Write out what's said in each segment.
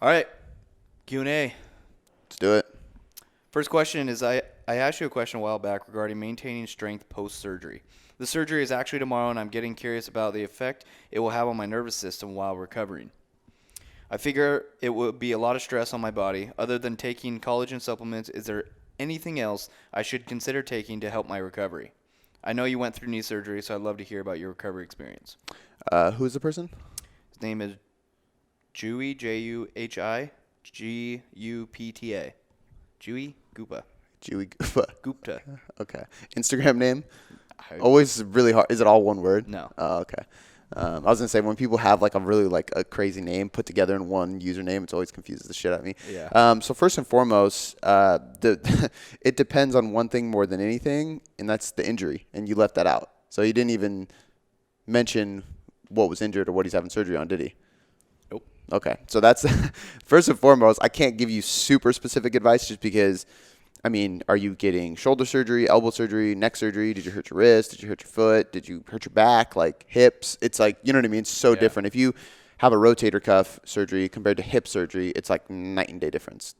All right, Q&A. Let's do it. First question is I asked you a question a while back regarding maintaining strength post-surgery. The surgery is actually tomorrow, and I'm getting curious about the effect it will have on my nervous system while recovering. I figure it will be a lot of stress on my body. Other than taking collagen supplements, is there anything else I should consider taking to help my recovery? I know you went through knee surgery, so I'd love to hear about your recovery experience. Who's the person? His name is Juhi, Juhi, Gupta. Juhi Gupta. Jewy Goofa. Gupta. Okay. Instagram name? Always really hard. Is it all one word? No. Oh, okay. I was gonna say when people have like a really like a crazy name put together in one username, it's always confuses the shit out of me. Yeah. So first and foremost, it depends on one thing more than anything, and that's the injury, and you left that out. So he didn't even mention what was injured or what he's having surgery on, did he? Nope. Okay. So that's first and foremost. I can't give you super specific advice just because. I mean, are you getting shoulder surgery, elbow surgery, neck surgery? Did you hurt your wrist? Did you hurt your foot? Did you hurt your back? Like hips? It's like, you know what I mean? It's so different. If you have a rotator cuff surgery compared to hip surgery, it's like night and day difference.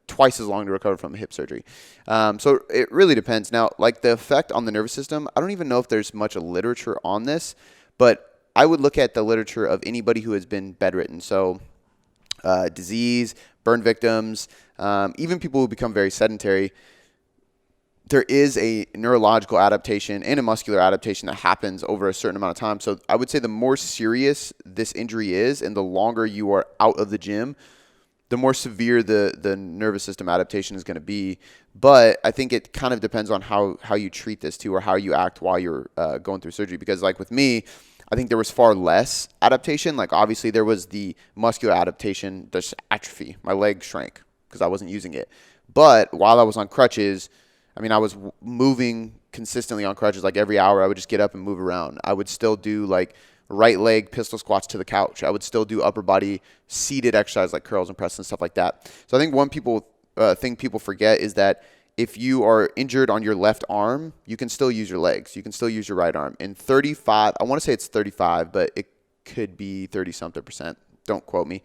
Twice as long to recover from a hip surgery. So it really depends. Now, like the effect on the nervous system, I don't even know if there's much literature on this, but I would look at the literature of anybody who has been bedridden. So disease, burn victims, even people who become very sedentary, there is a neurological adaptation and a muscular adaptation that happens over a certain amount of time. So I would say the more serious this injury is and the longer you are out of the gym, the more severe the nervous system adaptation is going to be. But I think it kind of depends on how you treat this too, or how you act while you're going through surgery. Because like with me, I think there was far less adaptation. Like obviously there was the muscular adaptation, the atrophy. My leg shrank because I wasn't using it. But while I was on crutches, I mean, I was moving consistently on crutches. Like every hour I would just get up and move around. I would still do like right leg pistol squats to the couch. I would still do upper body seated exercise like curls and presses and stuff like that. So I think one thing people forget is that if you are injured on your left arm, you can still use your legs. You can still use your right arm. And 35, I want to say it's 35, but it could be 30-something percent. Don't quote me.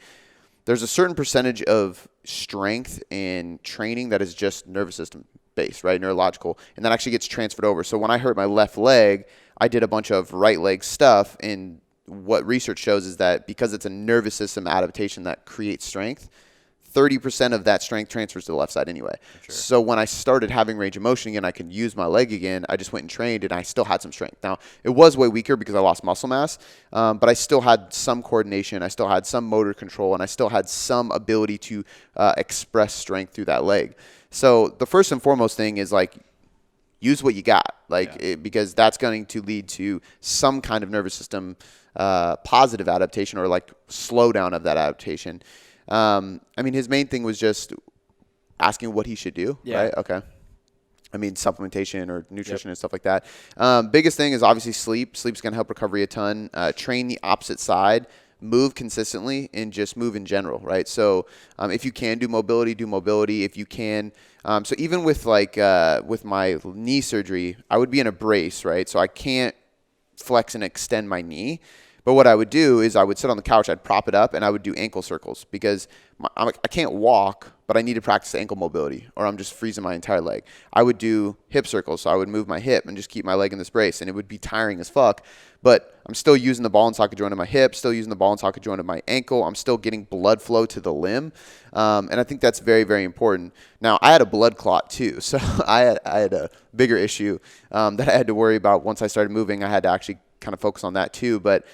There's a certain percentage of strength and training that is just nervous system based, right? Neurological. And that actually gets transferred over. So when I hurt my left leg, I did a bunch of right leg stuff. And what research shows is that because it's a nervous system adaptation that creates strength, 30% of that strength transfers to the left side anyway. Sure. So when I started having range of motion again, I could use my leg again. I just went and trained, and I still had some strength. Now, it was way weaker because I lost muscle mass, but I still had some coordination. I still had some motor control, and I still had some ability to express strength through that leg. So the first and foremost thing is like use what you got, because that's going to lead to some kind of nervous system positive adaptation or like slowdown of that adaptation. I mean, his main thing was just asking what he should do, right? Okay. I mean, supplementation or nutrition and stuff like that. Biggest thing is obviously sleep. Sleep's going to help recovery a ton. Train the opposite side. Move consistently and just move in general, right? So if you can do mobility, do mobility. If you can, so even with like with my knee surgery, I would be in a brace, right? So I can't flex and extend my knee. But what I would do is I would sit on the couch, I'd prop it up, and I would do ankle circles because I can't walk, but I need to practice ankle mobility or I'm just freezing my entire leg. I would do hip circles, so I would move my hip and just keep my leg in this brace, and it would be tiring as fuck. But I'm still using the ball and socket joint of my hip, still using the ball and socket joint of my ankle. I'm still getting blood flow to the limb, and I think that's very, very important. Now, I had a blood clot too, so I had a bigger issue that I had to worry about once I started moving. I had to actually kind of focus on that too. But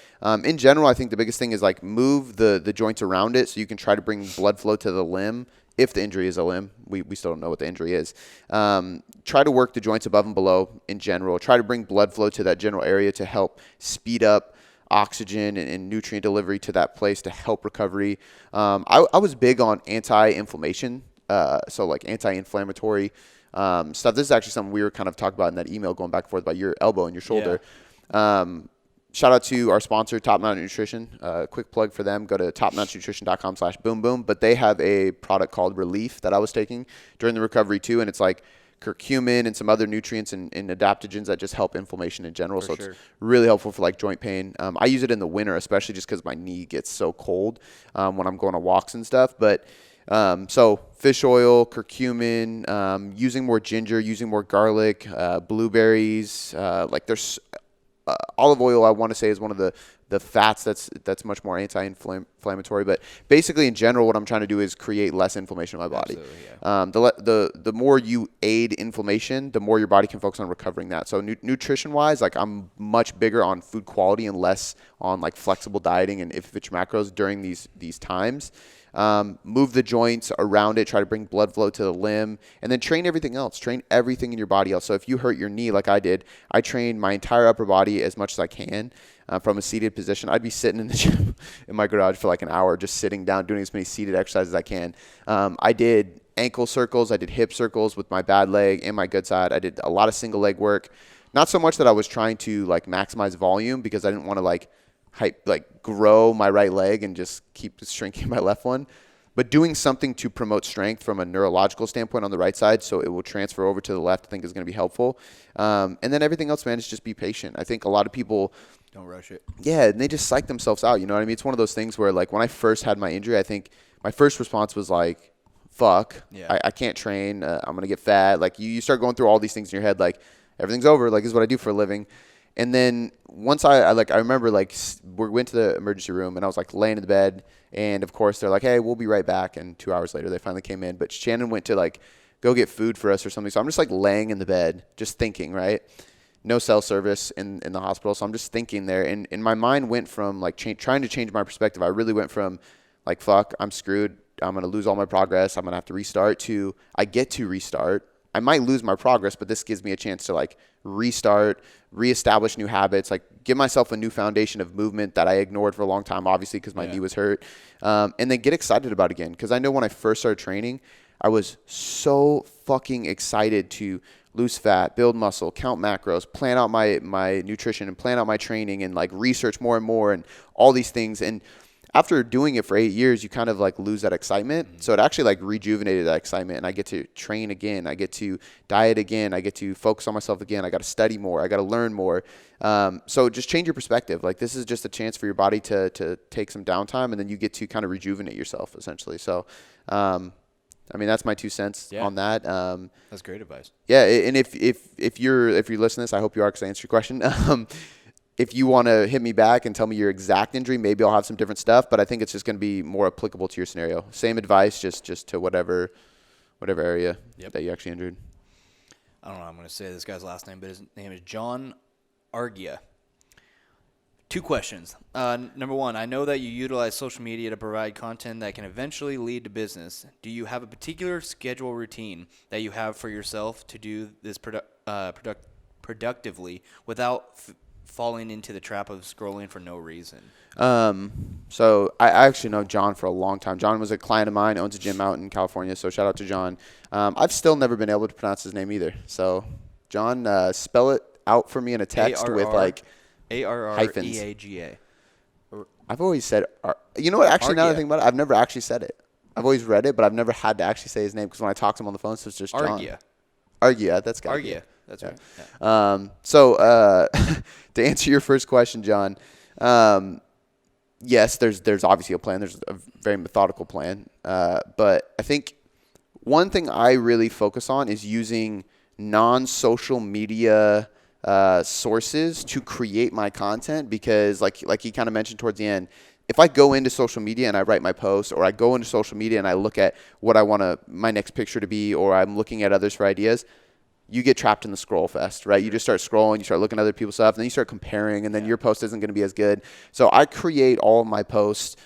in general, I think the biggest thing is like move the joints around it so you can try to bring blood flow to the limb. If the injury is a limb, we still don't know what the injury is. Try to work the joints above and below in general. Try to bring blood flow to that general area to help speed up oxygen and nutrient delivery to that place to help recovery. I was big on anti-inflammation, so like anti-inflammatory stuff. This is actually something we were kind of talking about in that email going back and forth about your elbow and your shoulder. Shout out to our sponsor, Top Notch Nutrition. Quick plug for them. Go to topnotchnutrition.com/boom boom. But they have a product called Relief that I was taking during the recovery too. And it's like curcumin and some other nutrients and adaptogens that just help inflammation in general. So sure. it's really helpful for like joint pain. I use it in the winter, especially just because my knee gets so cold when I'm going on walks and stuff. But so fish oil, curcumin, using more ginger, using more garlic, blueberries, like there's olive oil, I want to say, is one of the fats that's much more anti-inflammatory. But basically, in general, what I'm trying to do is create less inflammation in my body. The more you aid inflammation, the more your body can focus on recovering that. So nutrition-wise, like I'm much bigger on food quality and less on like flexible dieting and if it's macros during these times. Move the joints around it, try to bring blood flow to the limb, and then train everything else. Train everything in your body else. So if you hurt your knee like I did, I train my entire upper body as much as I can from a seated position. I'd be sitting in the gym in my garage for like an hour, just sitting down, doing as many seated exercises as I can. I did ankle circles. I did hip circles with my bad leg and my good side. I did a lot of single leg work. Not so much that I was trying to like maximize volume because I didn't want to like grow my right leg and just keep shrinking my left one, but doing something to promote strength from a neurological standpoint on the right side so it will transfer over to the left, I think is going to be helpful. And then everything else, man, is just be patient. I think a lot of people don't rush it. Yeah, and they just psych themselves out, you know what I mean? It's one of those things where like when I first had my injury, I think my first response was like, fuck, I can't train, I'm going to get fat. Like you start going through all these things in your head, like everything's over, like this is what I do for a living. And then once I remember like we went to the emergency room and I was like laying in the bed and of course they're like, hey, we'll be right back. And 2 hours later they finally came in, but Shannon went to like go get food for us or something. So I'm just like laying in the bed, just thinking, right? No cell service in the hospital. So I'm just thinking there and my mind went from like trying to change my perspective. I really went from like, fuck, I'm screwed. I'm going to lose all my progress. I'm going to have to restart to I get to restart. I might lose my progress, but this gives me a chance to like restart, reestablish new habits, like give myself a new foundation of movement that I ignored for a long time, obviously, because my knee was hurt. And then get excited about it again. Because I know when I first started training, I was so fucking excited to lose fat, build muscle, count macros, plan out my nutrition and plan out my training and like research more and more and all these things. And after doing it for 8 years, you kind of like lose that excitement. So it actually like rejuvenated that excitement and I get to train again. I get to diet again. I get to focus on myself again. I got to study more. I got to learn more. So just change your perspective. Like this is just a chance for your body to take some downtime and then you get to kind of rejuvenate yourself essentially. So, I mean, that's my 2 cents on that. That's great advice. Yeah. And if you're listening to this, I hope you are because I answered your question. If you want to hit me back and tell me your exact injury, maybe I'll have some different stuff, but I think it's just going to be more applicable to your scenario. Same advice, just to whatever area that you actually injured. I don't know how I'm going to say this guy's last name, but his name is John Argia. 2 questions. Number 1, I know that you utilize social media to provide content that can eventually lead to business. Do you have a particular schedule routine that you have for yourself to do this productively without falling into the trap of scrolling for no reason? So I actually know John for a long time. John was a client of mine, owns a gym out in California, so shout out to John. I've still never been able to pronounce his name either. So John, spell it out for me in a text with like hyphens. Arreaga. I've always said, you know what, actually now that I Argia. think about it, I've never actually said it. I've always read it, but I've never had to actually say his name because when I talk to him on the phone, so it's just John. Argia, that's got Argia. That's right. Yeah. So to answer your first question, John, yes, there's obviously a plan. There's a very methodical plan. But I think one thing I really focus on is using non-social media sources to create my content because like he kind of mentioned towards the end, if I go into social media and I write my post or I go into social media and I look at what I want my next picture to be or I'm looking at others for ideas, you get trapped in the scroll fest, right? You just start scrolling, you start looking at other people's stuff, and then you start comparing, and then your post isn't going to be as good. So I create all of my posts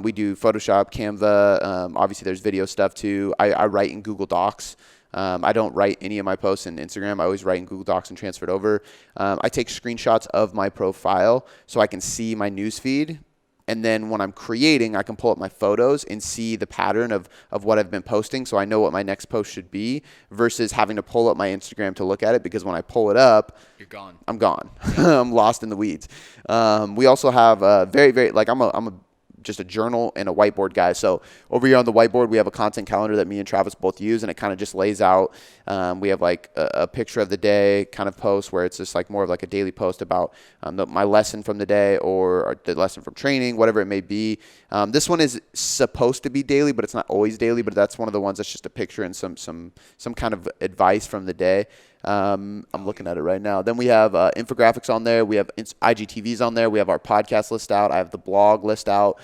we do Photoshop, Canva. Obviously, there's video stuff too. I write in Google Docs. I don't write any of my posts in Instagram. I always write in Google Docs and transfer it over. I take screenshots of my profile so I can see my newsfeed. And then when I'm creating, I can pull up my photos and see the pattern of what I've been posting so I know what my next post should be versus having to pull up my Instagram to look at it because when I pull it up, you're gone. I'm gone. I'm lost in the weeds. We also have very, very, like I'm a just a journal and a whiteboard guy. So over here on the whiteboard, we have a content calendar that me and Travis both use, and it kind of just lays out. We have like a picture of the day kind of post where it's just like more of like a daily post about my lesson from the day or the lesson from training, whatever it may be. This one is supposed to be daily, but it's not always daily. But that's one of the ones that's just a picture and some kind of advice from the day. I'm looking at it right now. Then we have infographics on there. We have IGTVs on there. We have our podcast list out. I have the blog list out.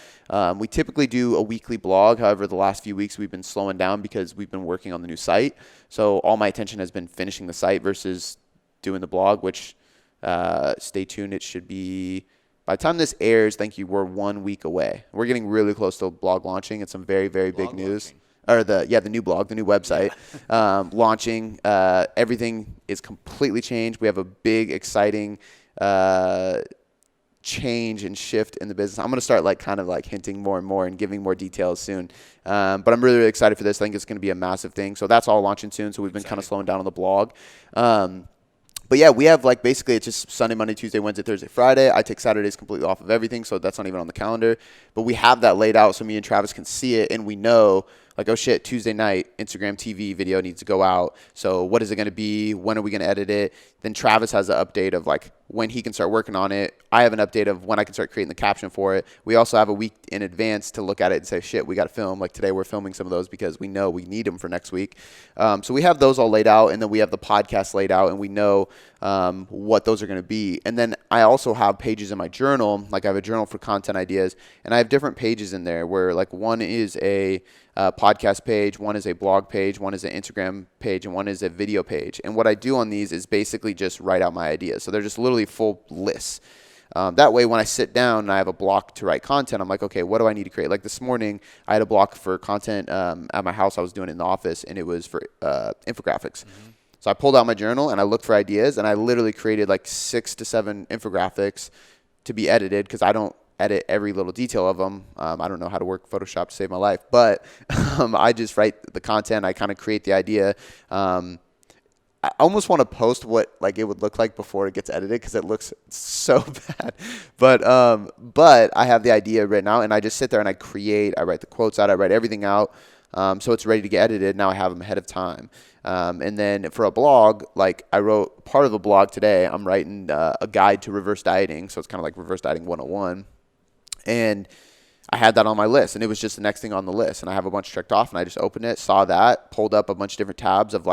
We typically do a weekly blog. However, the last few weeks we've been slowing down because we've been working on the new site. So all my attention has been finishing the site versus doing the blog, which stay tuned. It should be, by the time this airs, thank you, we're 1 week away. We're getting really close to blog launching. It's some very, very big news. Or the new blog, the new website launching. Everything is completely changed. We have a big, exciting change and shift in the business. I'm going to start kind of hinting more and more and giving more details soon. But I'm really, really excited for this. I think it's going to be a massive thing. So that's all launching soon. So we've been kind of slowing down on the blog. But yeah, we have basically it's just Sunday, Monday, Tuesday, Wednesday, Thursday, Friday. I take Saturdays completely off of everything, so that's not even on the calendar. But we have that laid out so me and Travis can see it, and we know oh shit, Tuesday night, Instagram TV video needs to go out. So what is it going to be? When are we going to edit it? Then Travis has an update of when he can start working on it. I have an update of when I can start creating the caption for it. We also have a week in advance to look at it and say, shit, we got to film. Today we're filming some of those because we know we need them for next week. So we have those all laid out, and then we have the podcast laid out, and we know what those are going to be. And then I also have pages in my journal. I have a journal for content ideas, and I have different pages in there where one is a podcast page, one is a blog page, one is an Instagram page, and one is a video page. And what I do on these is basically just write out my ideas. So they're just literally full lists. That way, when I sit down and I have a block to write content, I'm like, okay, what do I need to create? This morning, I had a block for content at my house. I was doing it in the office, and it was for infographics. Mm-hmm. So I pulled out my journal, and I looked for ideas, and I literally created 6 to 7 infographics to be edited because I don't edit every little detail of them. I don't know how to work Photoshop to save my life, but I just write the content. I kind of create the idea. I almost want to post what it would look like before it gets edited because it looks so bad. But I have the idea right now, and I just sit there and I write the quotes out, I write everything out. So it's ready to get edited. Now I have them ahead of time. And then for a blog, I wrote part of the blog today. I'm writing a guide to reverse dieting. So it's kind of like reverse dieting 101. And I had that on my list, and it was just the next thing on the list. And I have a bunch checked off, and I just opened it, saw that, pulled up a bunch of different tabs of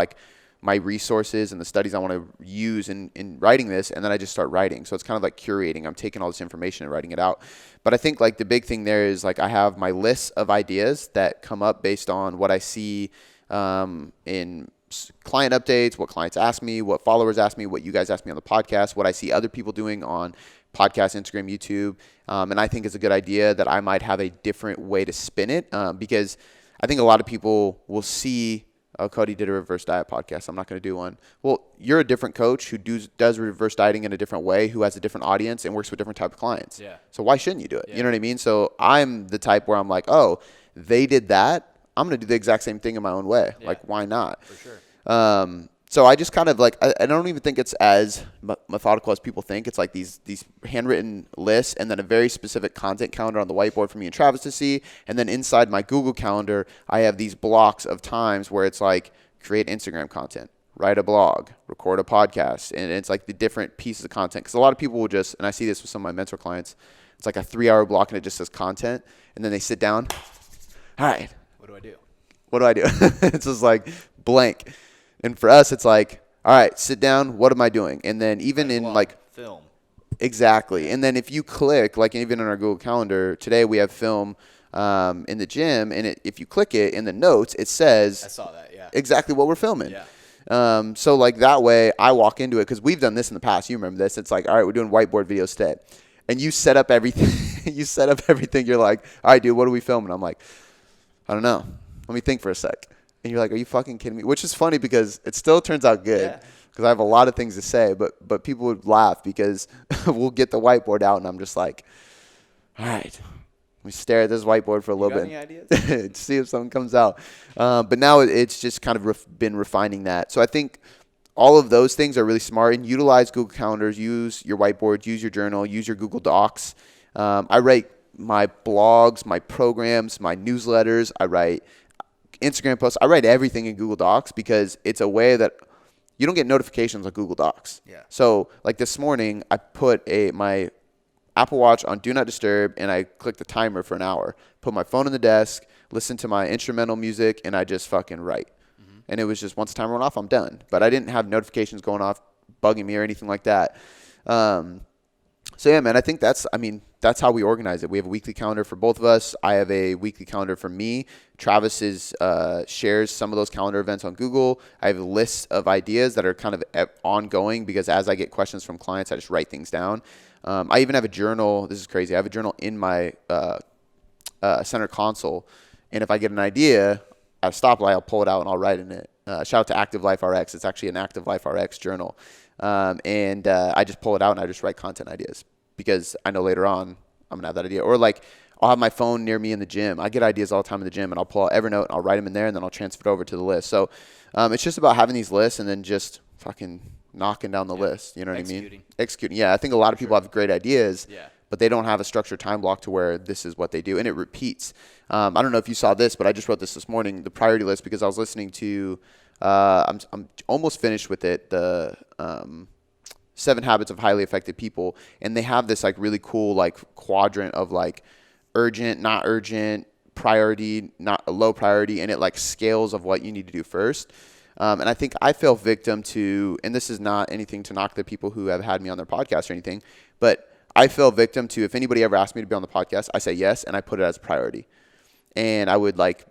my resources and the studies I want to use in writing this, and then I just start writing. So it's kind of curating. I'm taking all this information and writing it out. But I think the big thing there is I have my list of ideas that come up based on what I see in client updates, what clients ask me, what followers ask me, what you guys ask me on the podcast, what I see other people doing on podcast, Instagram, YouTube. And I think it's a good idea that I might have a different way to spin it because I think a lot of people will see, oh, Cody did a reverse diet podcast, I'm not going to do one. Well, you're a different coach who does reverse dieting in a different way, who has a different audience and works with different type of clients. Yeah. So why shouldn't you do it? Yeah. You know what I mean? So I'm the type where I'm oh, they did that, I'm going to do the exact same thing in my own way. Yeah. Why not? For sure. So I just kind of I don't even think it's as methodical as people think. It's these handwritten lists and then a very specific content calendar on the whiteboard for me and Travis to see. And then inside my Google Calendar, I have these blocks of times where it's create Instagram content, write a blog, record a podcast. And it's the different pieces of content. Because a lot of people will just, and I see this with some of my mentor clients, it's a 3-hour block and it just says content. And then they sit down. All right. What do I do? What do I do? It's just blank. And for us, it's all right, sit down. What am I doing? And then even in film. Exactly. And then if you click, even in our Google Calendar, today we have film in the gym. And if you click it in the notes, it says I saw that, yeah. Exactly what we're filming. Yeah. So that way I walk into it because we've done this in the past. You remember this. It's all right, we're doing whiteboard videos today. And you set up everything. You're all right, dude, what are we filming? I'm I don't know. Let me think for a sec. And you're are you fucking kidding me? Which is funny because it still turns out good because I have a lot of things to say, but people would laugh because we'll get the whiteboard out and I'm just all right, let me stare at this whiteboard for a little bit. Any ideas? To see if something comes out. But now it's just kind of been refining that. So I think all of those things are really smart, and utilize Google Calendars, use your whiteboards, use your journal, use your Google Docs. I write my blogs, my programs, my newsletters. I write Instagram posts. I write everything in Google Docs because it's a way that you don't get notifications on Google Docs. Yeah. So like this morning, I put my Apple Watch on Do Not Disturb, and I clicked the timer for an hour. Put my phone on the desk, listen to my instrumental music, and I just fucking write. Mm-hmm. And it was just once the timer went off, I'm done. But I didn't have notifications going off, bugging me or anything like that. So yeah, man, I think that's how we organize it. We have a weekly calendar for both of us. I have a weekly calendar for me. Travis shares some of those calendar events on Google. I have a list of ideas that are kind of ongoing because as I get questions from clients, I just write things down. I even have a journal. This is crazy. I have a journal in my center console, and if I get an idea at a stoplight, I'll pull it out and I'll write in it. Shout out to Active Life RX. It's actually an Active Life RX journal. And I just pull it out and I just write content ideas because I know later on I'm gonna have that idea. Or like I'll have my phone near me in the gym. I get ideas all the time in the gym, and I'll pull out Evernote and I'll write them in there, and then I'll transfer it over to the list. So it's just about having these lists and then just fucking knocking down the list. You know what I mean? Executing. Yeah, I think a lot of people have great ideas, but they don't have a structured time block to where this is what they do, and it repeats. I don't know if you saw this, but I just wrote this morning, the priority list, because I was listening to I'm almost finished with it, the 7 Habits of Highly Effective People, and they have this like really cool like quadrant of like urgent, not urgent, priority, not a low priority, and it like scales of what you need to do first. And I think I fell victim to, and this is not anything to knock the people who have had me on their podcast or anything, but I fell victim to, if anybody ever asked me to be on the podcast, I say yes, and I put it as a priority. And I would like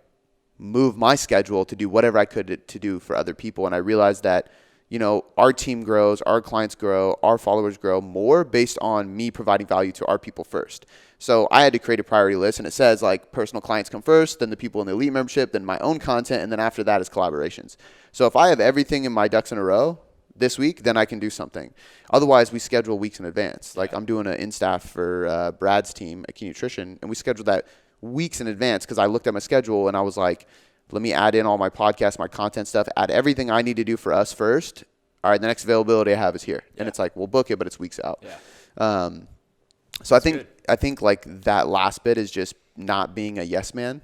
move my schedule to do whatever I could to do for other people. And I realized that, you know, our team grows, our clients grow, our followers grow more based on me providing value to our people first. So I had to create a priority list, and it says like personal clients come first, then the people in the elite membership, then my own content, and then after that is collaborations. So if I have everything in my ducks in a row this week, then I can do something. Otherwise, we schedule weeks in advance. Like I'm doing an in-staff for Brad's team at Key Nutrition, and we scheduled that weeks in advance because I looked at my schedule and I was like, let me add in all my podcasts, my content stuff, add everything I need to do for us first. All right, the next availability I have is here. And it's like, we'll book it, but it's weeks out. So I think like that last bit is just not being a yes man,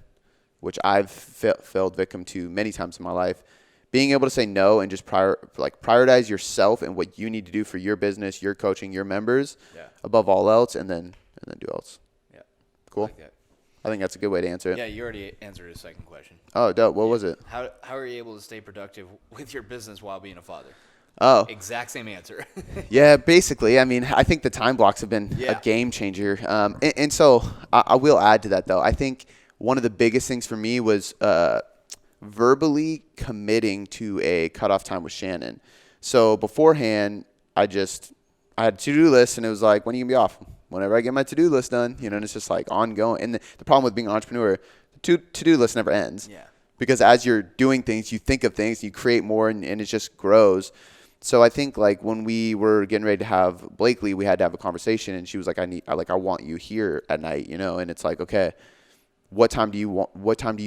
which I've failed victim to many times in my life. Being able to say no and just prioritize yourself and what you need to do for your business, your coaching, your members above all else, and then do else. Yeah. Cool. I think that's a good way to answer it. Yeah, you already answered a second question. Oh, dope. What was it? How are you able to stay productive with your business while being a father? Oh. Exact same answer. Yeah, basically. I mean, I think the time blocks have been a game changer. And so I will add to that, though. I think one of the biggest things for me was verbally committing to a cutoff time with Shannon. So beforehand, I had a to-do list, and it was like, when are you going to be off? Whenever I get my to-do list done, you know, and it's just like ongoing. And the problem with being an entrepreneur, the to-do list never ends. Yeah. Because as you're doing things, you think of things, you create more, and it just grows. So I think like when we were getting ready to have Blakely, we had to have a conversation, and she was like, I want you here at night, you know, and it's like, okay, what time do you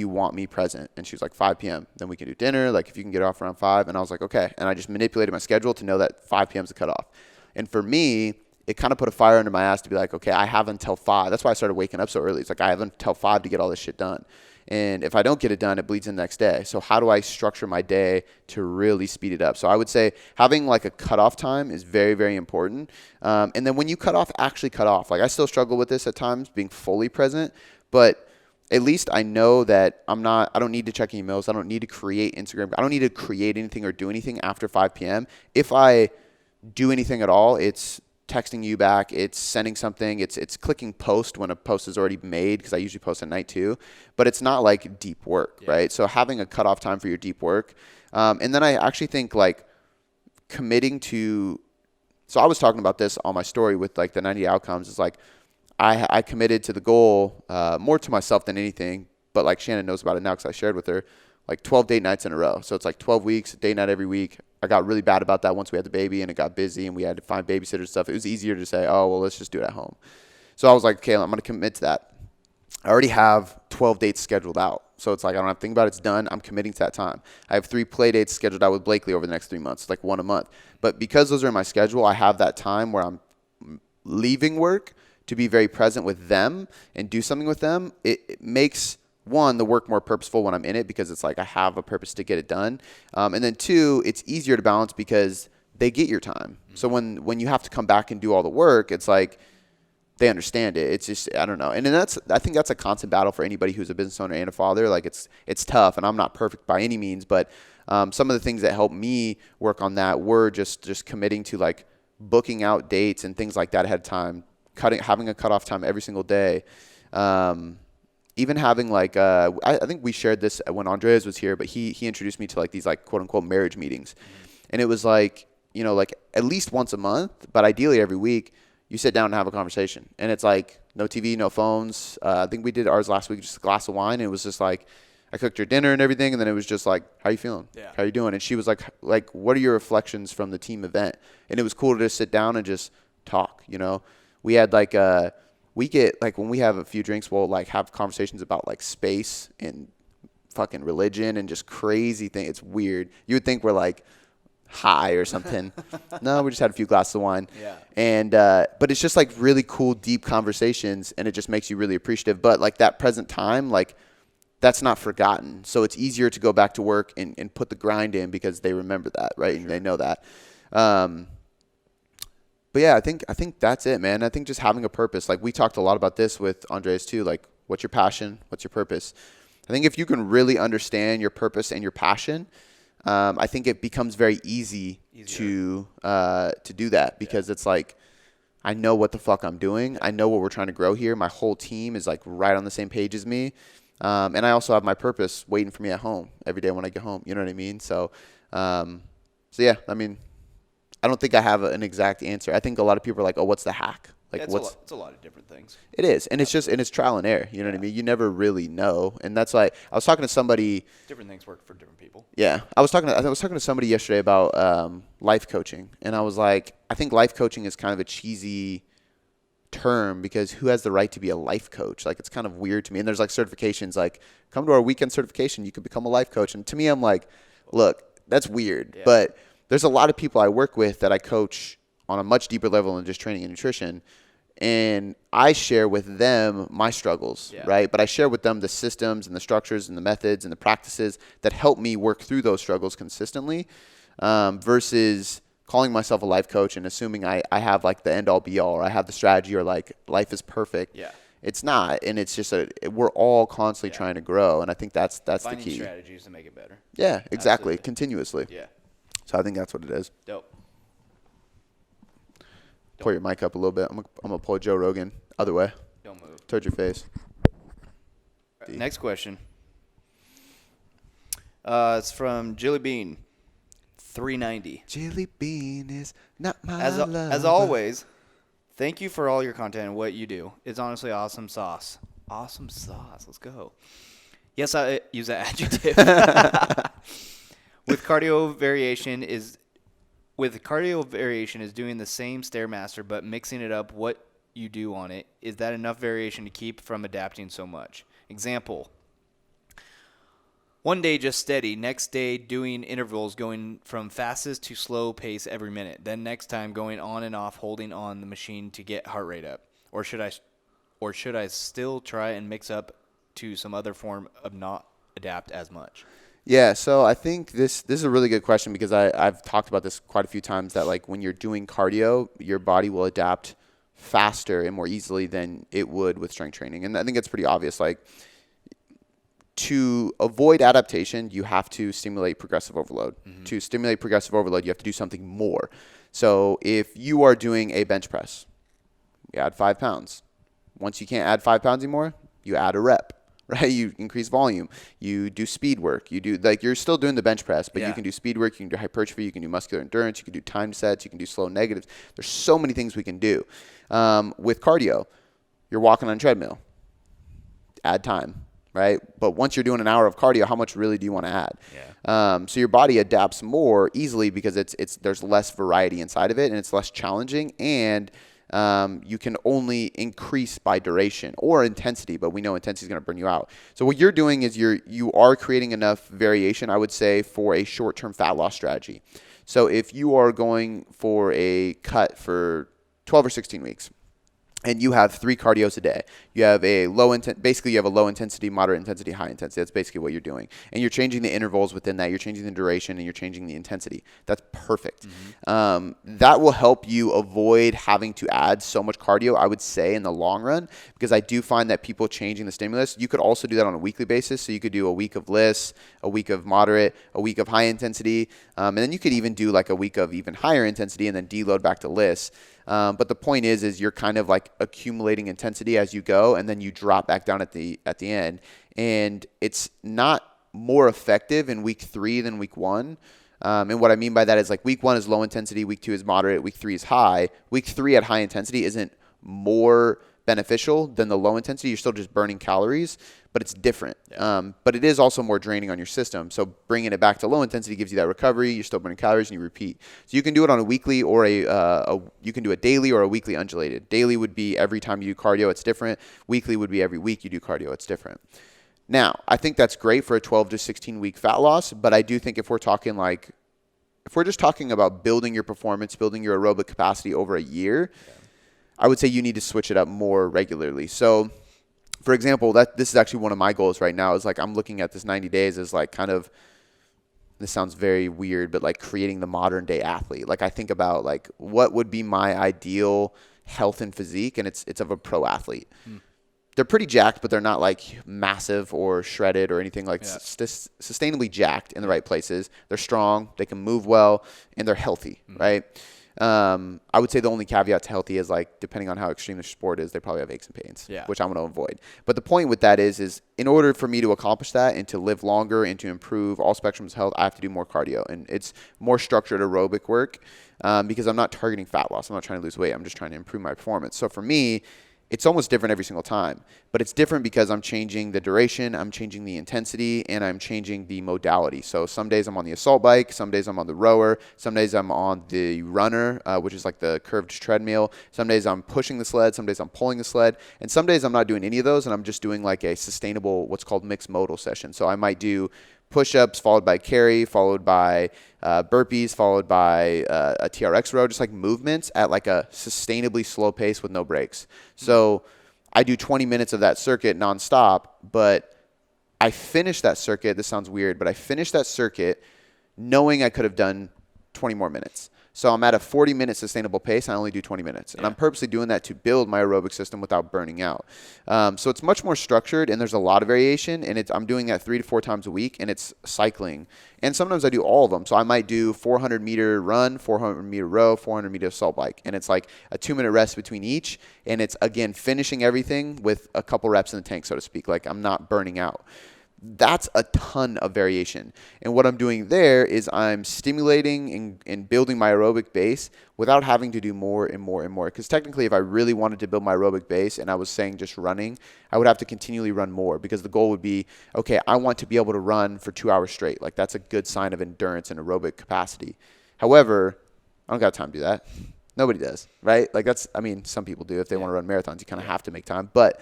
want me present? And she was like, 5 p.m. Then we can do dinner. Like if you can get off around 5. And I was like, okay. And I just manipulated my schedule to know that 5 p.m. is the cutoff. And for me, it kind of put a fire under my ass to be like, okay, I have until 5. That's why I started waking up so early. It's like I have until 5 to get all this shit done. And if I don't get it done, it bleeds in the next day. So how do I structure my day to really speed it up? So I would say having like a cutoff time is very, very important. And then when you actually cut off. Like I still struggle with this at times, being fully present. But at least I know that I don't need to check emails. I don't need to create Instagram. I don't need to create anything or do anything after 5 p.m. If I do anything at all, it's texting you back, it's sending something, it's clicking post when a post is already made, because I usually post at night too, but it's not like deep work, right? So having a cutoff time for your deep work. And then I actually think like committing to, so I was talking about this on my story with like the 90 outcomes, is like I committed to the goal more to myself than anything, but like Shannon knows about it now because I shared with her, like 12 date nights in a row. So it's like 12 weeks, date night every week. I got really bad about that once we had the baby and it got busy and we had to find babysitters and stuff. It was easier to say, oh, well, let's just do it at home. So I was like, okay, I'm going to commit to that. I already have 12 dates scheduled out. So it's like I don't have to think about it. It's done. I'm committing to that time. I have 3 play dates scheduled out with Blakely over the next 3 months, like 1 a month. But because those are in my schedule, I have that time where I'm leaving work to be very present with them and do something with them, it makes one, the work more purposeful when I'm in it because it's like I have a purpose to get it done. And then two, it's easier to balance because they get your time. So when you have to come back and do all the work, it's like they understand it. It's just, I don't know. And then I think that's a constant battle for anybody who's a business owner and a father. Like it's tough, and I'm not perfect by any means, but some of the things that helped me work on that were just committing to like booking out dates and things like that ahead of time, having a cutoff time every single day. Even having like, I think we shared this when Andreas was here, but he introduced me to like these like quote unquote marriage meetings. And it was like, you know, like at least once a month, but ideally every week, you sit down and have a conversation. And it's like no TV, no phones. I think we did ours last week, just a glass of wine. And it was just like, I cooked your dinner and everything. And then it was just like, how you feeling? Yeah. How you doing? And she was like, what are your reflections from the team event? And it was cool to just sit down and just talk, you know. We had like, we get like when we have a few drinks, we'll like have conversations about like space and fucking religion and just crazy things. It's weird. You would think we're like high or something. No, we just had a few glasses of wine. Yeah. And but it's just like really cool, deep conversations, and it just makes you really appreciative. But like that present time, like that's not forgotten. So it's easier to go back to work and put the grind in because they remember that, right? Sure. And they know that. But yeah, I think that's it, man. I think just having a purpose. Like we talked a lot about this with Andres too. Like, what's your passion? What's your purpose? I think if you can really understand your purpose and your passion, I think it becomes very easier to do that because it's like, I know what the fuck I'm doing. I know what we're trying to grow here. My whole team is like right on the same page as me. And I also have my purpose waiting for me at home every day when I get home. You know what I mean? So yeah, I mean, I don't think I have an exact answer. I think a lot of people are like, oh, what's the hack? Like, it's a lot of different things. It is. And it's trial and error. You know what I mean? You never really know. And that's why I was talking to somebody. Different things work for different people. Yeah. I was talking to somebody yesterday about life coaching. And I was like, I think life coaching is kind of a cheesy term because who has the right to be a life coach? Like, it's kind of weird to me. And there's like certifications, like come to our weekend certification, you could become a life coach. And to me, I'm like, look, that's weird. Yeah. But there's a lot of people I work with that I coach on a much deeper level than just training and nutrition. And I share with them my struggles, right? But I share with them the systems and the structures and the methods and the practices that help me work through those struggles consistently versus calling myself a life coach and assuming I have like the end all be all or I have the strategy or like life is perfect. Yeah. It's not. And it's just we're all constantly trying to grow. And I think that's the key. Finding strategies to make it better. Yeah, exactly. Absolutely. Continuously. Yeah. So I think that's what it is. Dope. Pull your mic up a little bit. I'm gonna pull Joe Rogan other way. Don't move. Towards your face. Right, next question. It's from Jilly Bean, 390. Jilly Bean is not my love. As always, thank you for all your content and what you do. It's honestly awesome sauce. Awesome sauce. Let's go. Yes, I use that adjective. With cardio variation is doing the same Stairmaster but mixing it up what you do on it. Is that enough variation to keep from adapting so much? Example. One day just steady, next day doing intervals going from fastest to slow pace every minute. Then next time going on and off holding on the machine to get heart rate up. Or should I still try and mix up to some other form of not adapt as much? Yeah, so I think this is a really good question because I've talked about this quite a few times that like when you're doing cardio, your body will adapt faster and more easily than it would with strength training. And I think it's pretty obvious. Like to avoid adaptation, you have to stimulate progressive overload. Mm-hmm. To stimulate progressive overload, you have to do something more. So if you are doing a bench press, you add 5 pounds. Once you can't add 5 pounds anymore, you add a rep. Right, you increase volume. You do speed work. You do you're still doing the bench press, but you can do speed work. You can do hypertrophy. You can do muscular endurance. You can do timed sets. You can do slow negatives. There's so many things we can do. With cardio, you're walking on a treadmill. Add time, right? But once you're doing an hour of cardio, how much really do you want to add? Yeah. So your body adapts more easily because there's less variety inside of it and it's less challenging and. You can only increase by duration or intensity, but we know intensity is going to burn you out. So what you're doing is you are creating enough variation, I would say, for a short-term fat loss strategy. So if you are going for a cut for 12 or 16 weeks and you have 3 cardios a day. You have basically you have a low intensity, moderate intensity, high intensity. That's basically what you're doing. And you're changing the intervals within that. You're changing the duration and you're changing the intensity. That's perfect. That will help you avoid having to add so much cardio, I would say, in the long run, because I do find that people changing the stimulus, you could also do that on a weekly basis. So you could do a week of LISS, a week of moderate, a week of high intensity, and then you could even do like a week of even higher intensity and then deload back to LISS. But the point is you're kind of like accumulating intensity as you go, and then you drop back down at the end. And it's not more effective in week 3 than week 1. And what I mean by that is like week 1 is low intensity, week 2 is moderate, week 3 is high. Week 3 at high intensity isn't more beneficial than the low intensity. You're still just burning calories, but it's different. But it is also more draining on your system. So bringing it back to low intensity gives you that recovery. You're still burning calories and you repeat. So you can do it on a weekly or you can do a daily or a weekly undulated. Daily would be every time you do cardio, it's different. Weekly would be every week you do cardio, it's different. Now, I think that's great for a 12 to 16 week fat loss, but I do think if we're just talking about building your performance, building your aerobic capacity over a year, I would say you need to switch it up more regularly. So, for example, this is actually one of my goals right now is like I'm looking at this 90 days as like kind of, this sounds very weird, but like creating the modern day athlete. Like I think about like what would be my ideal health and physique, and it's of a pro athlete. They're pretty jacked, but they're not like massive or shredded or anything like sustainably jacked in the right places. They're strong, they can move well, and they're healthy, right? I would say the only caveat to healthy is like depending on how extreme the sport is, they probably have aches and pains, which I'm going to avoid. But the point with that is in order for me to accomplish that and to live longer and to improve all spectrums of health, I have to do more cardio, and it's more structured aerobic work because I'm not targeting fat loss. I'm not trying to lose weight. I'm just trying to improve my performance. So for me, it's almost different every single time, but it's different because I'm changing the duration, I'm changing the intensity, and I'm changing the modality. So some days I'm on the assault bike, some days I'm on the rower, some days I'm on the runner, which is like the curved treadmill. Some days I'm pushing the sled, some days I'm pulling the sled, and some days I'm not doing any of those, and I'm just doing like a sustainable, what's called mixed modal session. So I might do push-ups followed by carry, followed by burpees, followed by a TRX row, just like movements at like a sustainably slow pace with no breaks. So I do 20 minutes of that circuit nonstop, but I finish that circuit. This sounds weird, but I finished that circuit knowing I could have done 20 more minutes. So I'm at a 40-minute sustainable pace. I only do 20 minutes. And I'm purposely doing that to build my aerobic system without burning out. So it's much more structured, and there's a lot of variation. And I'm doing that 3 to 4 times a week, and it's cycling. And sometimes I do all of them. So I might do 400-meter run, 400-meter row, 400-meter assault bike. And it's like a 2-minute rest between each. And it's, again, finishing everything with a couple reps in the tank, so to speak. Like I'm not burning out. That's a ton of variation. And what I'm doing there is I'm stimulating and building my aerobic base without having to do more and more and more. Because technically, if I really wanted to build my aerobic base and I was saying just running, I would have to continually run more, because the goal would be, okay, I want to be able to run for 2 hours straight. Like that's a good sign of endurance and aerobic capacity. However, I don't got time to do that. Nobody does, right? Like some people do. If they want to run marathons, you kind of have to make time. But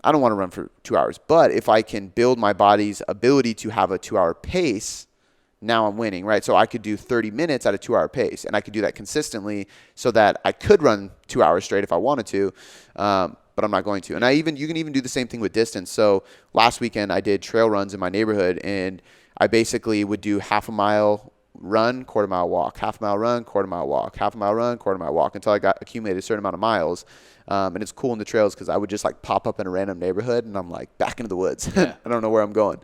I don't want to run for 2 hours. But if I can build my body's ability to have a 2-hour pace, now I'm winning, right? So I could do 30 minutes at a 2-hour pace, and I could do that consistently so that I could run 2 hours straight if I wanted to, but I'm not going to. And you can even do the same thing with distance. So last weekend I did trail runs in my neighborhood, and I basically would do half a mile run, quarter mile walk, half a mile run, quarter mile walk, half a mile run, quarter mile walk, until I got accumulated a certain amount of miles. And it's cool in the trails because I would just like pop up in a random neighborhood and I'm like back into the woods. I don't know where I'm going.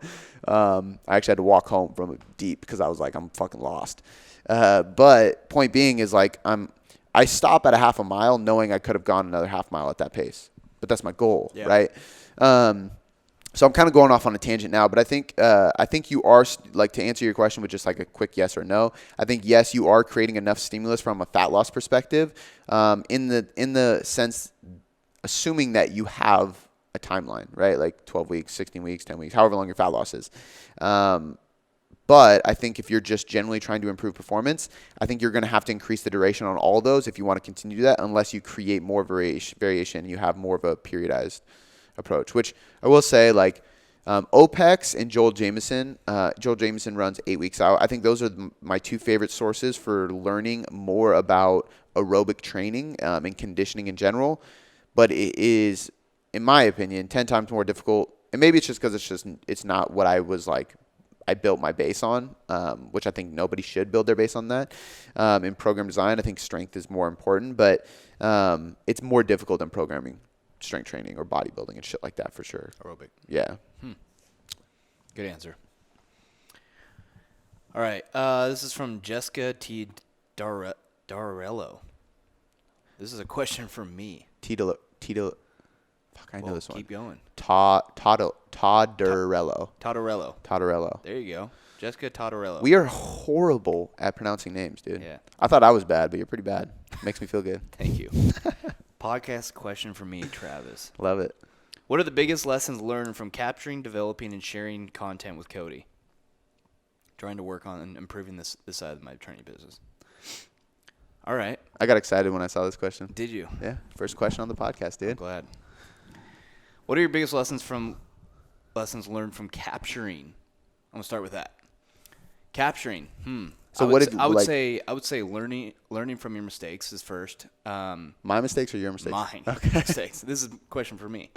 I actually had to walk home from deep because I was like, I'm fucking lost. But point being is like I stop at a half a mile knowing I could have gone another half mile at that pace, but that's my goal, right? So I'm kind of going off on a tangent now, but I think you are, like, to answer your question with just like a quick yes or no, I think yes, you are creating enough stimulus from a fat loss perspective, in the sense, assuming that you have a timeline, right? Like 12 weeks, 16 weeks, 10 weeks, however long your fat loss is. But I think if you're just generally trying to improve performance, I think you're going to have to increase the duration on all of those if you want to continue to do that, unless you create more variation, you have more of a periodized approach, which I will say, like, OPEX and Joel Jameson runs 8 weeks out. I think those are my two favorite sources for learning more about aerobic training and conditioning in general. but it is, in my opinion, 10 times more difficult. And maybe it's just because it's not what I was like, I built my base on, which I think nobody should build their base on that. In program design, I think strength is more important, but it's more difficult than programming strength training or bodybuilding and shit like that for sure. Aerobic. Yeah. Good answer. All right. This is from Jessica T. Darrello. This is a question for me. Tito. Fuck, I know this one. Keep going. Todorello. There you go. Jessica Todorello. We are horrible at pronouncing names, dude. Yeah. I thought I was bad, but you're pretty bad. Makes me feel good. Thank you. Podcast question for me, Travis. Love it. What are the biggest lessons learned from capturing, developing, and sharing content with Cody? Trying to work on improving this side of my training business. All right. I got excited when I saw this question. Did you? Yeah. First question on the podcast, dude. I'm glad. What are your biggest lessons learned from capturing? I'm gonna start with that. Capturing. So I would say learning from your mistakes is first. My mistakes or your mistakes? Mine. Okay. Mistakes. This is a question for me.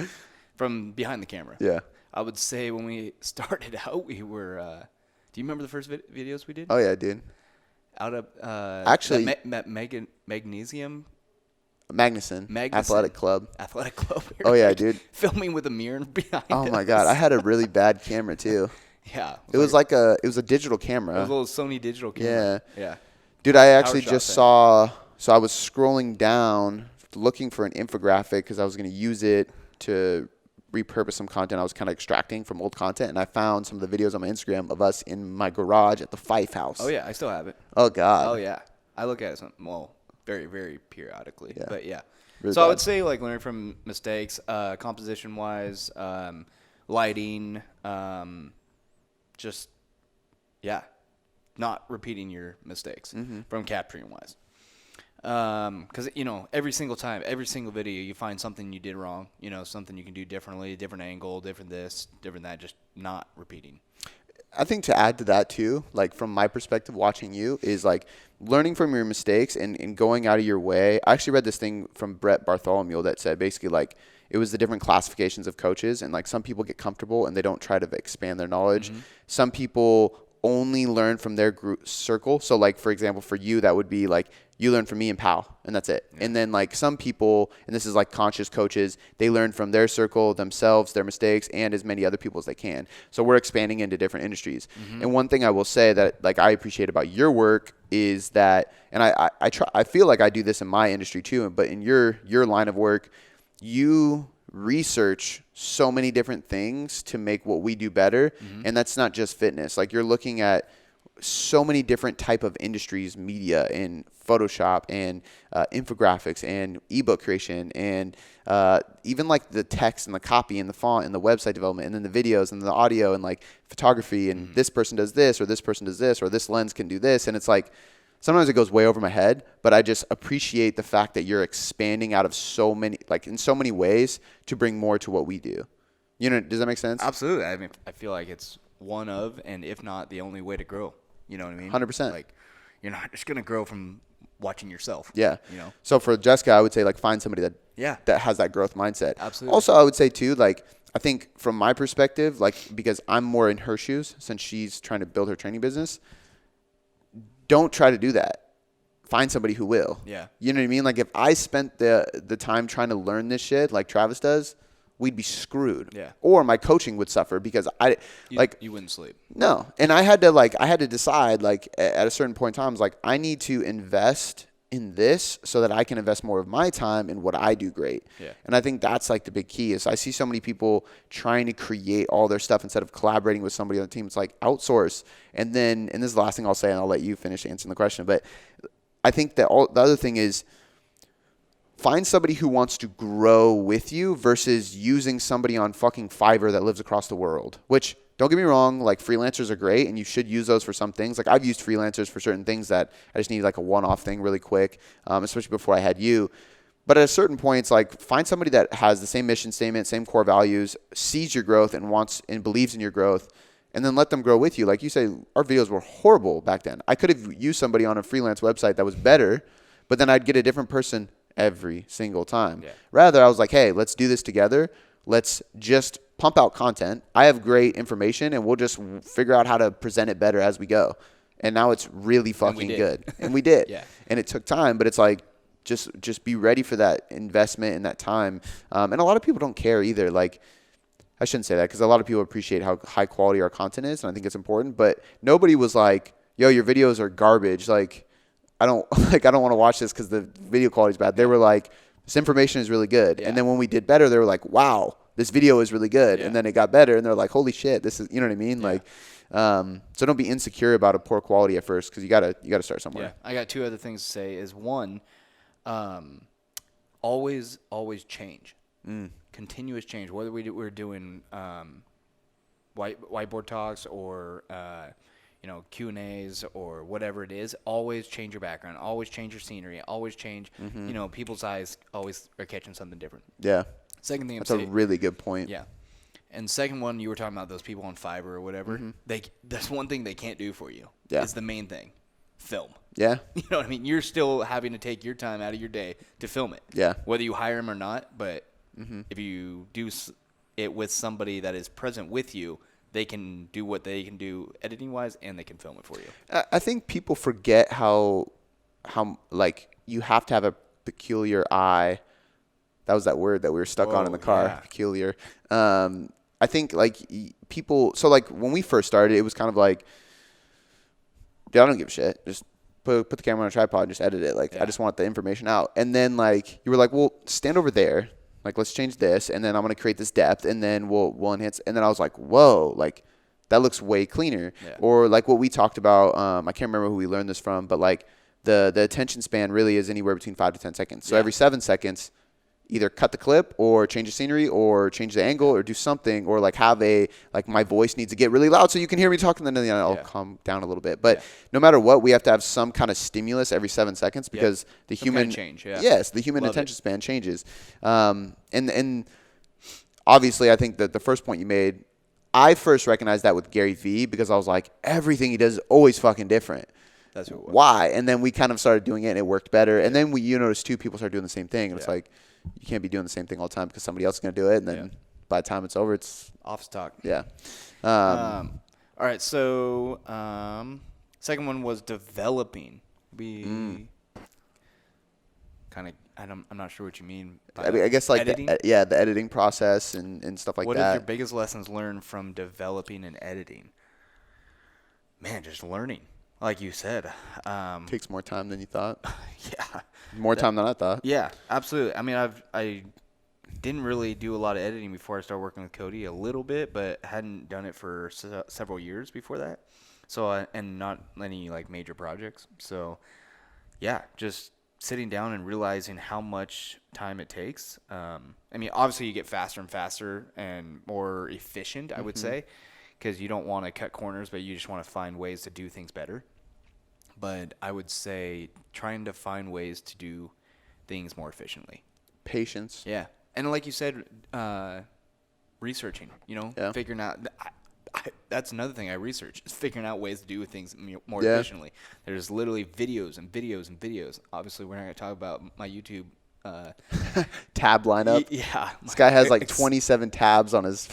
From behind the camera. Yeah. I would say when we started out, we were. Do you remember the first videos we did? Oh yeah, dude. Out of actually Magnesium. Magnuson. Athletic Club. Oh yeah, dude. Filming with a mirror behind. Oh my god, I had a really bad camera too. Yeah. It was like a digital camera. It was a little Sony digital camera. Yeah. Dude, I actually just saw. So I was scrolling down looking for an infographic because I was going to use it to repurpose some content I was kind of extracting from old content, and I found some of the videos on my Instagram of us in my garage at the Fife House. Oh yeah, I still have it. Oh god. Oh yeah, I look at it very very periodically. Yeah. But yeah, really so bad. I would say like learning from mistakes, composition wise, lighting, just not repeating your mistakes from capturing wise. Because every single time, every single video, you find something you did wrong. Something you can do differently, different angle, different this, different that. Just not repeating. I think to add to that too, like from my perspective watching you, is like learning from your mistakes and going out of your way. I actually read this thing from Brett Bartholomew that said basically like it was the different classifications of coaches, and like some people get comfortable and they don't try to expand their knowledge. Some people only learn from their group circle. So like, for example, for you, that would be like you learn from me and Pal, and that's it. Yeah. And then like some people, and this is like conscious coaches, they learn from their circle, themselves, their mistakes, and as many other people as they can. So we're expanding into different industries. And one thing I will say that like I appreciate about your work is that, and I feel like I do this in my industry too, but in your line of work, you research so many different things to make what we do better. And that's not just fitness. Like you're looking at so many different type of industries, media and Photoshop and infographics and ebook creation and even like the text and the copy and the font and the website development and then the videos and the audio and like photography and this person does this or this person does this or this lens can do this. And it's like sometimes it goes way over my head, but I just appreciate the fact that you're expanding out of so many, like in so many ways to bring more to what we do. Does that make sense? Absolutely. I mean, I feel like it's one of, and if not the only way to grow. You know what I mean? 100%. Like, you're not just going to grow from watching yourself. Yeah. So for Jessica, I would say like find somebody that has that growth mindset. Absolutely. Also, I would say too, like I think from my perspective, like because I'm more in her shoes since she's trying to build her training business, don't try to do that. Find somebody who will. Yeah. You know what I mean? Like if I spent the time trying to learn this shit like Travis does, we'd be screwed. Yeah. Or my coaching would suffer because you wouldn't sleep. No. And I had to decide like at a certain point in time, I was like, I need to invest in this so that I can invest more of my time in what I do great. Yeah. And I think that's like the big key is I see so many people trying to create all their stuff instead of collaborating with somebody on the team. It's like outsource. And this is the last thing I'll say, and I'll let you finish answering the question. But I think that the other thing is find somebody who wants to grow with you versus using somebody on fucking Fiverr that lives across the world, which don't get me wrong, like freelancers are great and you should use those for some things. Like I've used freelancers for certain things that I just need like a one-off thing really quick, especially before I had you. But at a certain point, it's like find somebody that has the same mission statement, same core values, sees your growth and wants and believes in your growth, and then let them grow with you. Like you say, our videos were horrible back then. I could have used somebody on a freelance website that was better, but then I'd get a different person every single time. Yeah. Rather, I was like, hey, let's do this together. Let's just pump out content. I have great information, and we'll just figure out how to present it better as we go. And now it's really fucking good. And we did. Yeah. And it took time, but it's like, just be ready for that investment and that time. And a lot of people don't care either. Like, I shouldn't say that because a lot of people appreciate how high quality our content is, and I think it's important. But nobody was like, yo, your videos are garbage. Like, I don't want to watch this because the video quality is bad. They were like, this information is really good. Yeah. And then when we did better, they were like, wow, this video is really good. Yeah. And then it got better, and they're like, holy shit, this is, you know what I mean? Yeah. Like, so don't be insecure about a poor quality at first because you gotta start somewhere. Yeah. I got 2 other things to say. Is one, always change. Continuous change. Whether we're doing whiteboard talks or Q&As or whatever it is, always change your background. Always change your scenery. Always change. People's eyes always are catching something different. Yeah. Second thing, That's a really good point. Yeah. And second one, you were talking about those people on Fiverr or whatever. That's one thing they can't do for you. Yeah. Is the main thing. Film. Yeah. You know what I mean? You're still having to take your time out of your day to film it. Yeah. Whether you hire them or not, but if you do it with somebody that is present with you, they can do what they can do editing-wise, and they can film it for you. I think people forget how like you have to have a peculiar eye. That was that word that we were stuck on in the car. Yeah. Peculiar. I think like people. So like when we first started, it was kind of like, dude, I don't give a shit. Just put the camera on a tripod and just edit it. Like, I just want the information out. And then like you were like, well, stand over there. Like, let's change this, and then I'm gonna create this depth, and then we'll enhance. And then I was like, whoa, like that looks way cleaner. Yeah. Or like what we talked about. I can't remember who we learned this from, but like the attention span really is anywhere between 5 to 10 seconds. So every 7 seconds, either cut the clip or change the scenery or change the angle or do something, or like have like my voice needs to get really loud so you can hear me talking, and then I'll calm down a little bit. But no matter what, we have to have some kind of stimulus every 7 seconds because the human change. Yes, the human attention span changes. And obviously, I think that the first point you made, I first recognized that with Gary Vee because I was like, everything he does is always fucking different. That's what it was. Why? And then we kind of started doing it, and it worked better. And then you notice too, people start doing the same thing, and it's like, you can't be doing the same thing all the time because somebody else is going to do it. And then by the time it's over, it's off stock. Yeah. All right. So, second one was developing. We kind of, I'm not sure what you mean by I guess like editing. the editing process and stuff like What that. is your biggest lessons learned from developing and editing? Man, just learning. Like you said. Takes more time than you thought. Yeah. More time than I thought. Yeah, absolutely. I mean, I didn't really do a lot of editing before I started working with Cody, a little bit, but hadn't done it for several years before that. So, and not any like major projects. So, yeah, just sitting down and realizing how much time it takes. I mean, obviously you get faster and faster and more efficient, I would say, because you don't want to cut corners, but you just want to find ways to do things better. But I would say trying to find ways to do things more efficiently. Patience. Yeah. And like you said, researching, figuring out. That's another thing I research, is figuring out ways to do things more efficiently. There's literally videos and videos and videos. Obviously, we're not going to talk about my YouTube tab lineup. Yeah. This guy has like 27 tabs on his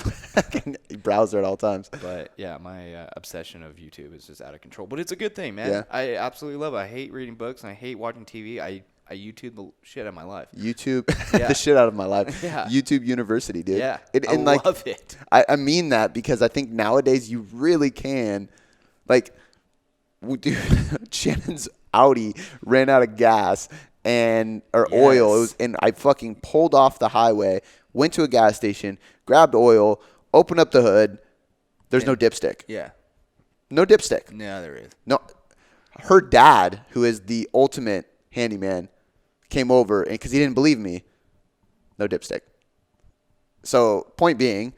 browser at all times. But yeah, my obsession of YouTube is just out of control. But it's a good thing, man. Yeah. I absolutely love it. I hate reading books and I hate watching TV. I YouTube the shit out of my life. YouTube the shit out of my life. Yeah. YouTube University, dude. Yeah. I love it. I mean that because I think nowadays you really can. Like, dude, Shannon's Audi ran out of gas or oil. And I fucking pulled off the highway, went to a gas station, grabbed oil, opened up the hood. There's no dipstick. Yeah. No dipstick. Yeah, there is. No. Her dad, who is the ultimate handyman, came over, and because he didn't believe me, no dipstick. So, point being,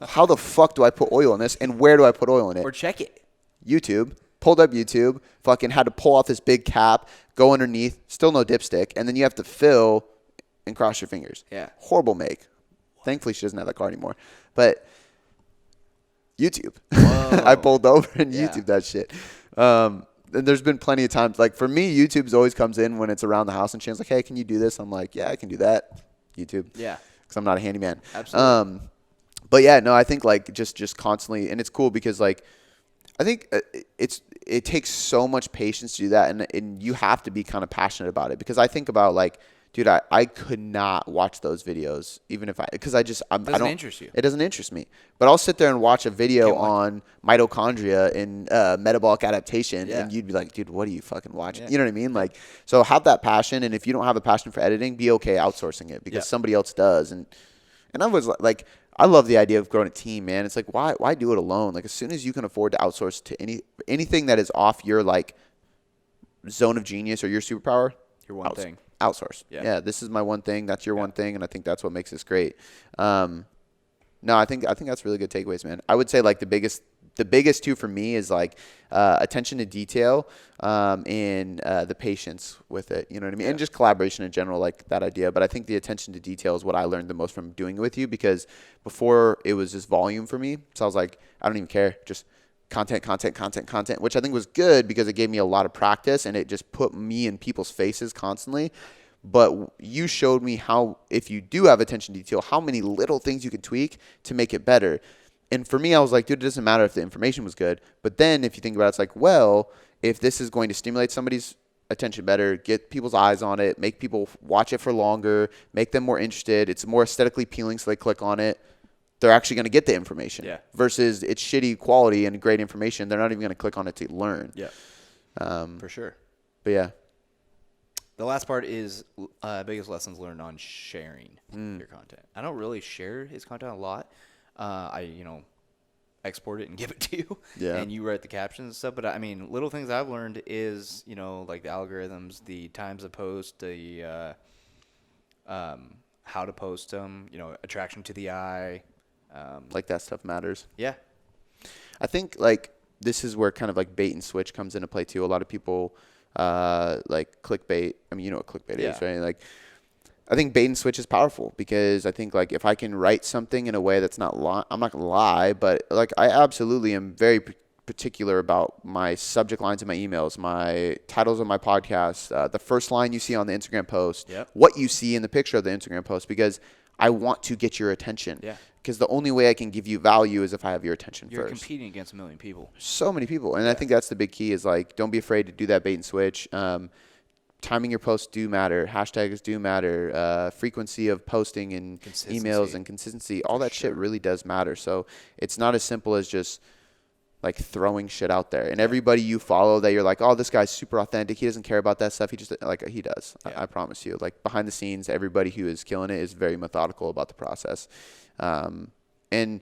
how the fuck do I put oil in this, and where do I put oil in it? Or check it. YouTube. Pulled up YouTube, fucking had to pull off this big cap, go underneath, still no dipstick, and then you have to fill and cross your fingers. Yeah. Horrible make. Thankfully, she doesn't have that car anymore. But YouTube. I pulled over and YouTube that shit. there's been plenty of times, like for me, YouTube's always comes in when it's around the house and Shannon's like, hey, can you do this? I'm like, yeah, I can do that. YouTube. Yeah. Because I'm not a handyman. Absolutely. But yeah, no, I think like just constantly, and it's cool because like I think it takes so much patience to do that, and you have to be kind of passionate about it because I think about like, dude, I could not watch those videos even if because I Doesn't interest you. It doesn't interest me. But I'll sit there and watch a video Can't watch on mitochondria and metabolic adaptation, Yeah. and you'd be like, dude, what are you fucking watching? Yeah. You know what I mean? Like, so have that passion, and if you don't have a passion for editing, be okay outsourcing it because somebody else does. And I was like, I love the idea of growing a team, man. It's like, why do it alone? Like, as soon as you can afford to outsource to anything that is off your like zone of genius or your superpower, Your one thing. Outsource. Yeah, this is my one thing. That's your one thing, and I think that's what makes this great. No, I think that's really good takeaways, man. I would say like the biggest two for me is like attention to detail and the patience with it. You know what I mean? And just collaboration in general, like that idea. But I think the attention to detail is what I learned the most from doing it with you because before it was just volume for me. So I was like, I don't even care. Just content, which I think was good because it gave me a lot of practice and it just put me in people's faces constantly. But you showed me how, if you do have attention to detail, how many little things you can tweak to make it better. And for me, I was like, dude, it doesn't matter if the information was good. But then if you think about it, it's like, well, if this is going to stimulate somebody's attention better, get people's eyes on it, make people watch it for longer, make them more interested, it's more aesthetically appealing so they click on it, they're actually going to get the information. Yeah. Versus it's shitty quality and great information, they're not even going to click on it to learn. Yeah. For sure. But yeah. The last part is biggest lessons learned on sharing your content. I don't really share his content a lot. I export it and give it to you, and you write the captions and stuff. But I mean, little things I've learned is like the algorithms, the times of post, the how to post them, attraction to the eye. Like that stuff matters. Yeah. I think like this is where kind of like bait and switch comes into play too. A lot of people like clickbait. I mean, you know what clickbait is, right? Like I think bait and switch is powerful because I think like if I can write something in a way that's not I'm not gonna lie, but like I absolutely am very particular about my subject lines in my emails, my titles of my podcast, the first line you see on the Instagram post, what you see in the picture of the Instagram post, because I want to get your attention. Yeah. Because the only way I can give you value is if I have your attention You're first. competing against a million people. So many people. And I think that's the big key is like, don't be afraid to do that bait and switch. Timing your posts do matter. Hashtags do matter. Frequency of posting and emails and consistency. All that shit really does matter. So it's not as simple as just like throwing shit out there. And everybody you follow that you're like, oh, this guy's super authentic. He doesn't care about that stuff. He just like he does. I promise you. Like behind the scenes, everybody who is killing it is very methodical about the process. And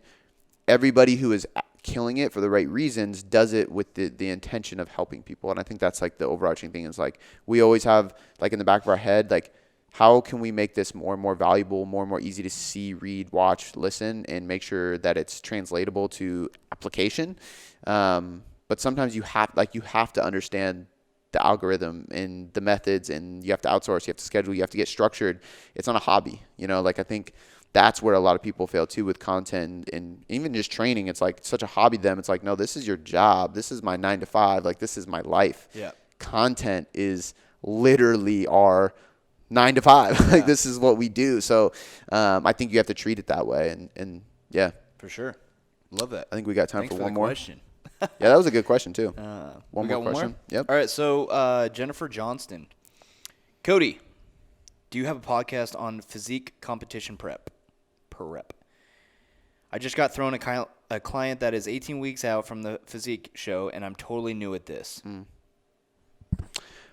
everybody who is killing it for the right reasons does it with the intention of helping people. And I think that's like the overarching thing is like we always have like in the back of our head, like how can we make this more and more valuable, more and more easy to see, read, watch, listen, and make sure that it's translatable to application. But sometimes you have to understand the algorithm and the methods, and you have to outsource, you have to schedule, you have to get structured. It's not a hobby, like I think that's where a lot of people fail too with content and even just training. It's like such a hobby to them. It's like, no, this is your job. This is my 9 to 5. Like this is my life. Yeah. Content is literally our 9 to 5. Like this is what we do. So I think you have to treat it that way. And yeah. For sure. Love that. I think we got time Thanks for one more question. Yeah, that was a good question too. One more question. Yep. All right. So Jennifer Johnston, Cody, do you have a podcast on physique competition prep? I just got thrown a client that is 18 weeks out from the physique show, and I'm totally new at this.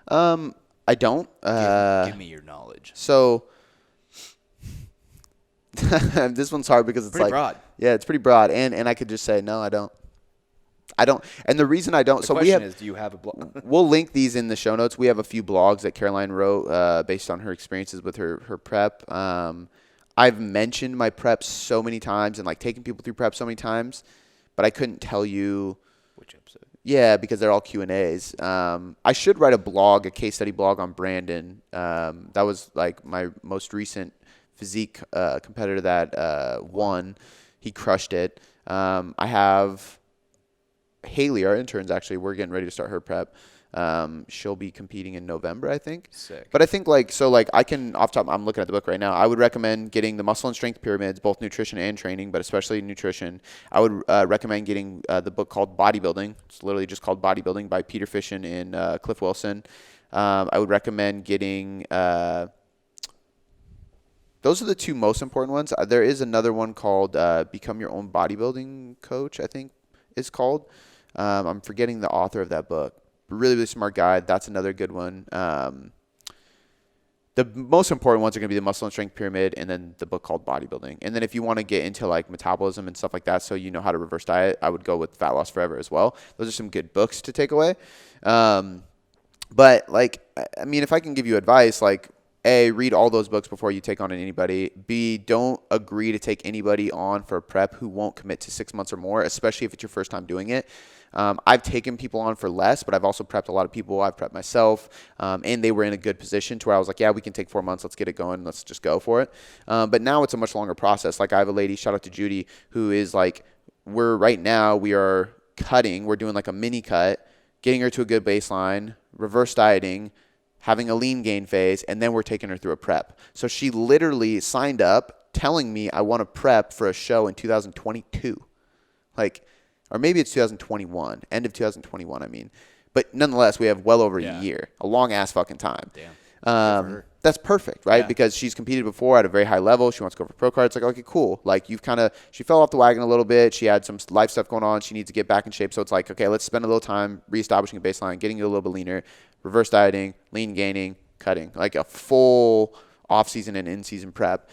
I don't. Give me your knowledge. So this one's hard because it's pretty like broad. Yeah, it's pretty broad, and I could just say no, I don't. And the reason I don't. The so question we have. is, do you have a blog? We'll link these in the show notes. We have a few blogs that Caroline wrote based on her experiences with her prep. I've mentioned my prep so many times and like taken people through prep so many times, but I couldn't tell you Which episode. Yeah, because they're all Q&As. I should write a case study blog on Brandon. That was like my most recent physique competitor that won. He crushed it. I have Haley, our interns, actually. We're getting ready to start her prep. She'll be competing in November, I think. Sick. But I think I can off top. I'm looking at the book right now. I would recommend getting the Muscle and Strength Pyramids, both nutrition and training, but especially nutrition. I would recommend getting the book called Bodybuilding. It's literally just called Bodybuilding by Peter Fishin and Cliff Wilson. I would recommend getting. Those are the two most important ones. There is another one called Become Your Own Bodybuilding Coach, I think it's called. I'm forgetting the author of that book. Really, really smart guy. That's another good one. The most important ones are going to be the Muscle and Strength Pyramid and then the book called Bodybuilding. And then if you want to get into like metabolism and stuff like that so you know how to reverse diet, I would go with Fat Loss Forever as well. Those are some good books to take away. But like, I mean, if I can give you advice, like, A, read all those books before you take on anybody. B, don't agree to take anybody on for a prep who won't commit to 6 months or more, especially if it's your first time doing it. I've taken people on for less, but I've also prepped a lot of people. I've prepped myself, and they were in a good position to where I was like, yeah, we can take 4 months. Let's get it going. Let's just go for it. But now it's a much longer process. Like I have a lady, shout out to Judy, who is like, we are cutting. We're doing like a mini cut, getting her to a good baseline, reverse dieting, having a lean gain phase, and then we're taking her through a prep. So she literally signed up telling me I want to prep for a show in 2022. Or maybe it's 2021, end of 2021, I mean. But nonetheless, we have well over a year, a long-ass fucking time. Damn. That's perfect, right? Yeah. Because she's competed before at a very high level. She wants to go for pro cards. Like, okay, cool. Like, she fell off the wagon a little bit. She had some life stuff going on. She needs to get back in shape. So it's like, okay, let's spend a little time reestablishing a baseline, getting you a little bit leaner, reverse dieting, lean gaining, cutting. Like a full off-season and in-season prep.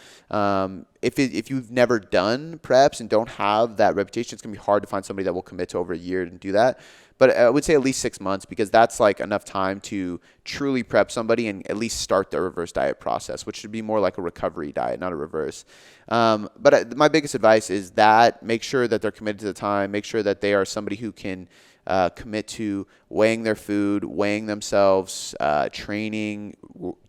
If you've never done preps and don't have that reputation, it's going to be hard to find somebody that will commit to over a year and do that. But I would say at least 6 months because that's like enough time to truly prep somebody and at least start the reverse diet process, which should be more like a recovery diet, not a reverse. But my biggest advice is that make sure that they're committed to the time. Make sure that they are somebody who can commit to weighing their food, weighing themselves, training,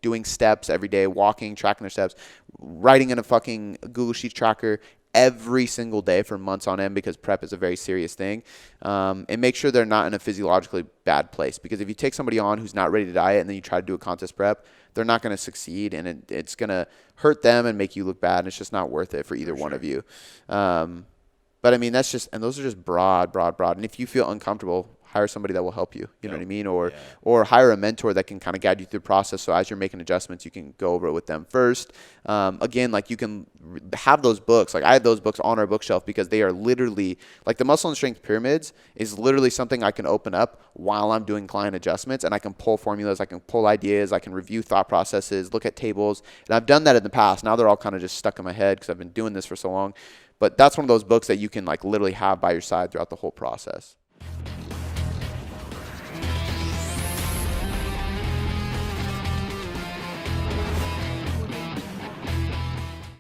doing steps every day, walking, tracking their steps, writing in a fucking Google Sheets tracker every single day for months on end because prep is a very serious thing. And make sure they're not in a physiologically bad place because if you take somebody on who's not ready to diet and then you try to do a contest prep, they're not going to succeed and it's going to hurt them and make you look bad and it's just not worth it for either one of you. But I mean, those are just broad. And if you feel uncomfortable, hire somebody that will help you. You know what I mean? Or hire a mentor that can kind of guide you through the process. So as you're making adjustments, you can go over it with them first. Again, like you can have those books. Like I have those books on our bookshelf because they are literally like the Muscle and Strength Pyramids is literally something I can open up while I'm doing client adjustments and I can pull formulas, I can pull ideas, I can review thought processes, look at tables. And I've done that in the past. Now they're all kind of just stuck in my head because I've been doing this for so long. But that's one of those books that you can like literally have by your side throughout the whole process.